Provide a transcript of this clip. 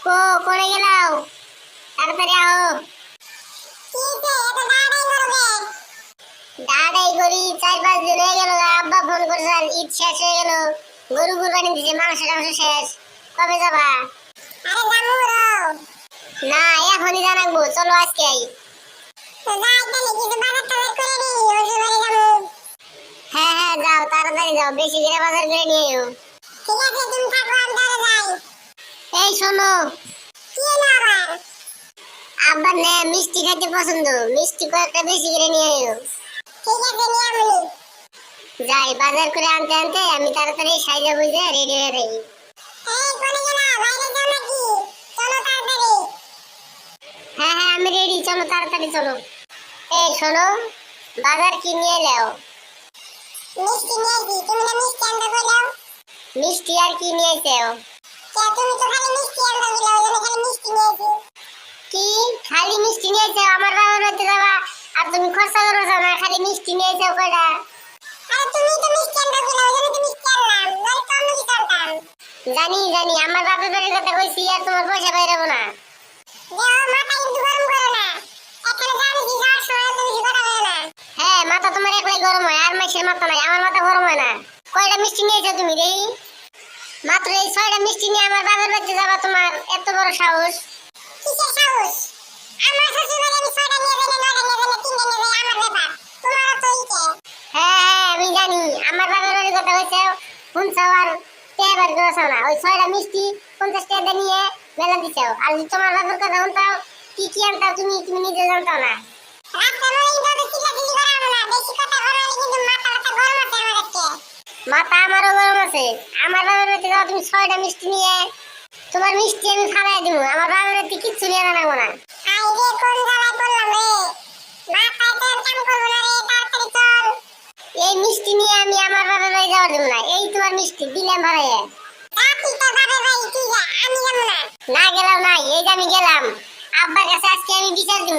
কো কোনে গেলাও? তাড়াতাড়ি আও। দাঁড়াই করি 4-5 দিন হয়ে গেল, আব্বা ফোন করছে, ঈদ শেষ হয়ে গেল, গরু কুরবানি দিছে, মাংস টাংস শেষ, কবে যাবা? না এখনই জানাবো, চলো আজকে। হ্যাঁ হ্যাঁ যাও, তাড়াতাড়ি যাও, বেশি করে বাজার করে নিয়ে এও। এই শোনো, আব্বার না মিষ্টি খাইতে পছন্দ, মিষ্টি কয়েকটা বেশি করে নিয়ে এও। যাই বাজার করে আনতে আনতে আমি তাড়াতাড়ি সাইজা বুঝে রেডি হয়ে থাকি। হ্যাঁ হ্যাঁ আমি রেডি, চলো তাড়াতাড়ি চলো। এই শোনো, বাজার কি নিয়ে এলাও? মিষ্টি আর কি নিয়ে এসেও? কি খালি মিষ্টি নিয়ে এসেও? আমার বাবার বাড়িতে যাবা আর তুমি খরচা করো না, খালি মিষ্টি নিয়ে এসেও কয়টা? জানি জানি, আমার বাপের বাড়ির কথা কইছি আর তোমার পয়সা বাইরাবো না। হ্যাঁ মাথা তোমার একলাই গরম হয়, আর মাসের মাথা নাই, আমার মাথা গরম হয় না। কয়টা মিষ্টি নিয়েছো তুমি দেখি? মাত্র এই 6টা মিষ্টি নিয়ে আমার বাবার বাড়িতে যাবা, তোমার এত বড় সাহস? হ্যাঁ হ্যাঁ আমি জানি, আমার বাবার বাড়ির কথা কইছো, শুনছো আর তেবার গেছো না। ওই 6টা মিষ্টি 50 টাকা নিয়ে মেলা দিছো, আর যদি তোমার বাবার কথা শুনতাও কি কি আনতাও তুমি তুমি নিজে জানতো না। মাথা আমারও গরম আছে, আমার বাবার বাড়িতে যাও তুমি 6টা মিষ্টি নিয়ে, তোমার মিষ্টি আমি ফালাই দিব, আমার বাবার বাড়িতে কিচ্ছু নিয়ে আনাবো না। এই মিষ্টি নিয়ে আমি আমার বাবার বাড়ি যাওয়ার দেব না, এই তোমার মিষ্টি দিলাম ভাড়াইয়া। না গেলাম না, এই যে আমি গেলাম, আব্বার কাছে আজকে আমি বিচার দিব।